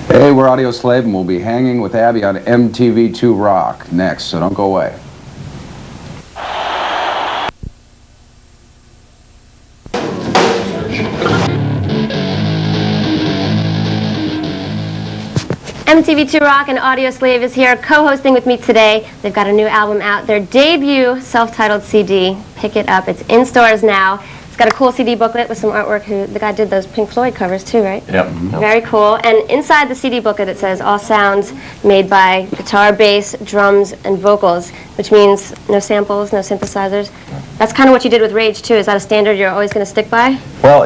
Hey, we're Audioslave, and we'll be hanging with Abby on MTV2 Rock next, so don't go away. MTV2 Rock and Audioslave is here co-hosting with me today. They've got a new album out, their debut self-titled CD. Pick it up. It's in stores now. It's got a cool CD booklet with some artwork. The guy did those Pink Floyd covers too, right? Yep. Very cool. And inside the CD booklet it says all sounds made by guitar, bass, drums, and vocals, which means no samples, no synthesizers. That's kind of what you did with Rage too. Is that a standard you're always going to stick by? Well,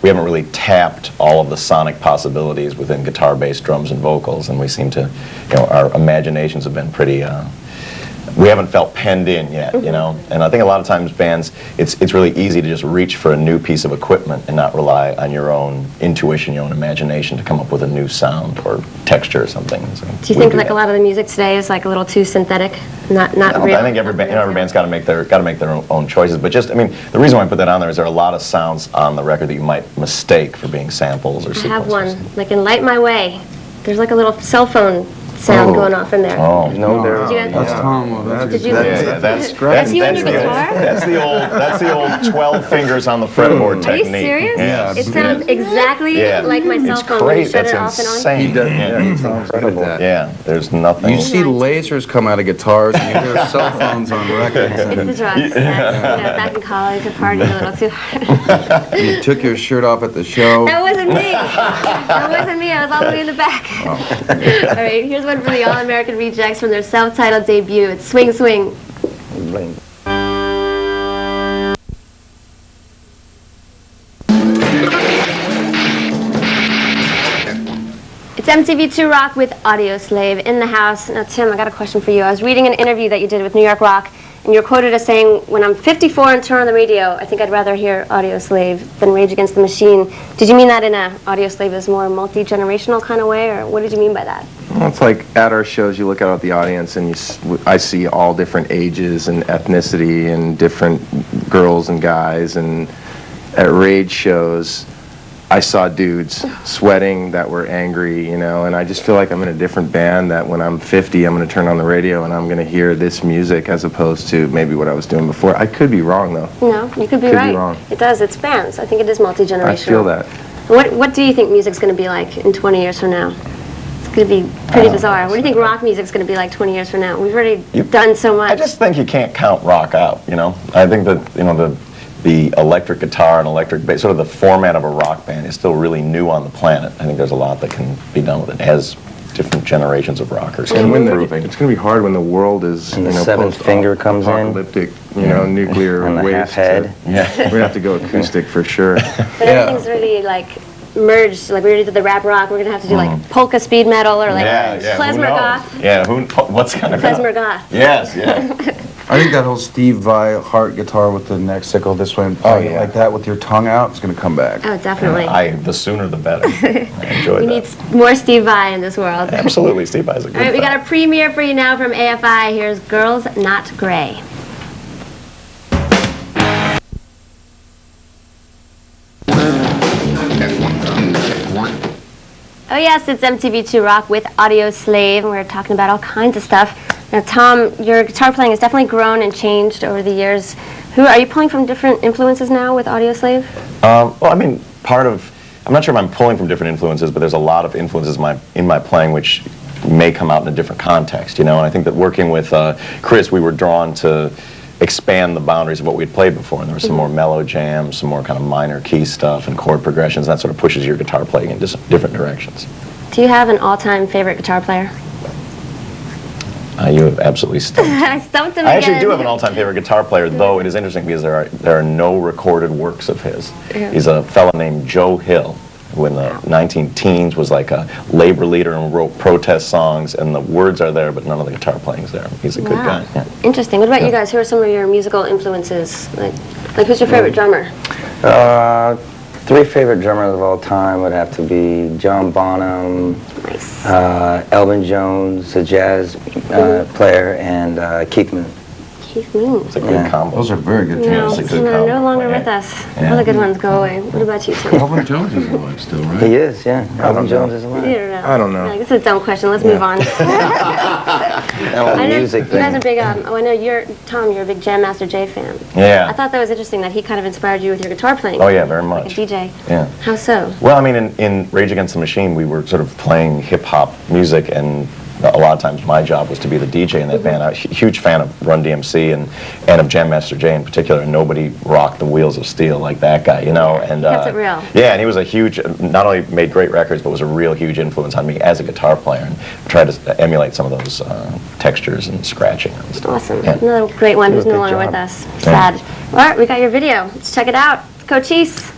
we haven't really tapped all of the sonic possibilities within guitar, bass, drums, and vocals, and we seem to, our imaginations have been pretty, we haven't felt penned in yet, and I think a lot of times bands, it's really easy to just reach for a new piece of equipment and not rely on your own intuition, your own imagination to come up with a new sound or texture or something. So do you think like a lot of the music today is like a little too synthetic, not real? I think every band's got to make their own choices. But just, the reason why I put that on there is there are a lot of sounds on the record that you might mistake for being samples or sequencers. I have one, like in Light My Way. There's like a little cell phone sound going off in there. Oh no, That's Tom. Did you? That's you and your guitar? That's the old 12 fingers on the fretboard Are you technique. serious? Yeah. It sounds exactly like my cell phone when you shut it off and on. Insane. He does. Yeah, he sounds like that. Yeah, there's nothing. You see lasers come out of guitars, and you hear cell phones on records. It's the drugs. Back in college, I partied a little too hard. You took your shirt off at the show. That wasn't me. That wasn't me. I was all the way in the back. Oh. All right, here's one from the All-American Rejects from their self-titled debut. It's Swing Swing. It's MTV2 Rock with Audioslave in the house. Now, Tim, I got a question for you. I was reading an interview that you did with New York Rock, and you're quoted as saying, when I'm 54 and turn on the radio, I think I'd rather hear Audioslave than Rage Against the Machine. Did you mean that in a Audioslave is more multi-generational kind of way, or what did you mean by that? Well, it's like at our shows, you look out at the audience, and I see all different ages and ethnicity and different girls and guys. And at Rage shows, I saw dudes sweating that were angry, and I just feel like I'm in a different band that when I'm 50, I'm going to turn on the radio and I'm going to hear this music as opposed to maybe what I was doing before. I could be wrong, though. No, you could be right. It does. It spans. I think it is multi-generational. I feel that. What do you think music's going to be like in 20 years from now? It's going to be pretty bizarre. What do you think rock music's going to be like 20 years from now? We've already done so much. I just think you can't count rock out, I think that, the electric guitar and electric bass, sort of the format of a rock band is still really new on the planet. I think there's a lot that can be done with it as different generations of rockers keep improving. It's going to be hard when the world is, and the seventh finger comes in. Apocalyptic, nuclear and the waste. half head. Yeah. We're going to have to go acoustic for sure. But everything's really like merged. Like we already did the rap rock. We're going to have to do like polka speed metal or like klezmer goth. Yeah, what's kind of klezmer goth. Yes, yeah. I think that whole Steve Vai Hart guitar with the neck sickle this way, like that with your tongue out, it's going to come back. Oh, definitely. The sooner the better. I enjoyed We that. need more Steve Vai in this world. Absolutely, Steve Vai's a good All right, we fellow. got a premiere for you now from AFI. Here's Girls Not Gray. Oh yes, it's MTV2 Rock with Audioslave, and we're talking about all kinds of stuff. Now, Tom, your guitar playing has definitely grown and changed over the years. Are you pulling from different influences now with Audioslave? I'm not sure if I'm pulling from different influences, but there's a lot of influences in my playing which may come out in a different context, and I think that working with Chris, we were drawn to expand the boundaries of what we had played before, and there were some more mellow jams, some more kind of minor key stuff and chord progressions, and that sort of pushes your guitar playing in different directions. Do you have an all-time favorite guitar player? You have absolutely stumped. I stumped him I again. actually do have an all-time favorite guitar player, though it is interesting because there are no recorded works of his. He's a fellow named Joe Hill, who in the 19-teens was like a labor leader and wrote protest songs, and the words are there, but none of the guitar playing's there. He's a good guy. Yeah. Interesting. What about you guys? Who are some of your musical influences? Like who's your favorite drummer? Three favorite drummers of all time would have to be John Bonham, Elvin Jones, a jazz player, and Keith Moon. Keith Moon. It's a good combo. Those are very good No, jams. it's a good no combo. longer Yeah. with us. Yeah. All the good ones go away. What about you, Tim? Elvin Jones is alive still, right? He is, yeah. Elvin know. Jones is You alive. don't know. I don't know. Like, this is a dumb question. Let's move on. That I know music you guys are thing. big. I know Tom. You're a big Jam Master Jay fan. Yeah. I thought that was interesting that he kind of inspired you with your guitar playing. Oh, yeah, very Like much. a DJ. Yeah. How so? Well, I mean, in Rage Against the Machine, we were sort of playing hip-hop music, and a lot of times my job was to be the DJ in that band. I was a huge fan of Run DMC and of Jam Master Jay in particular, and nobody rocked the Wheels of Steel like that guy, you know? And kept it real. Yeah, and he was a huge, not only made great records, but was a real huge influence on me as a guitar player, and tried to emulate some of those textures and scratching and stuff. Awesome. Yeah. Another great one You who's did a no good longer job. with us. Sad. All right, we got your video. Let's check it out. Cochise.